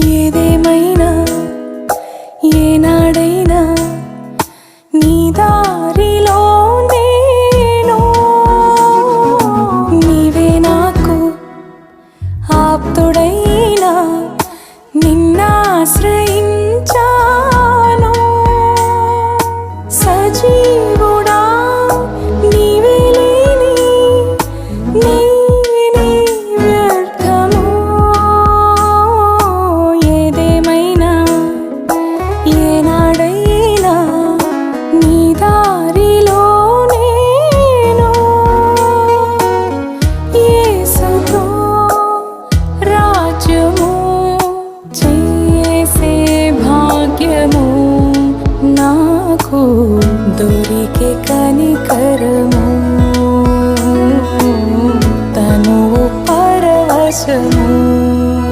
ఏదేమైనా ఏనాడైనా నీ దారిలో నేను, నీవే నాకు ఆప్తుడైనా నిన్నాశ్రయించాను. సజీవుడా నీవే లేని నేనే వ్యర్థము. ఏదేమైనా ఏనాడైనా నీ దారిలో నేను, యేసుతో రాజ్యము చేసే భాగ్యము నాకు.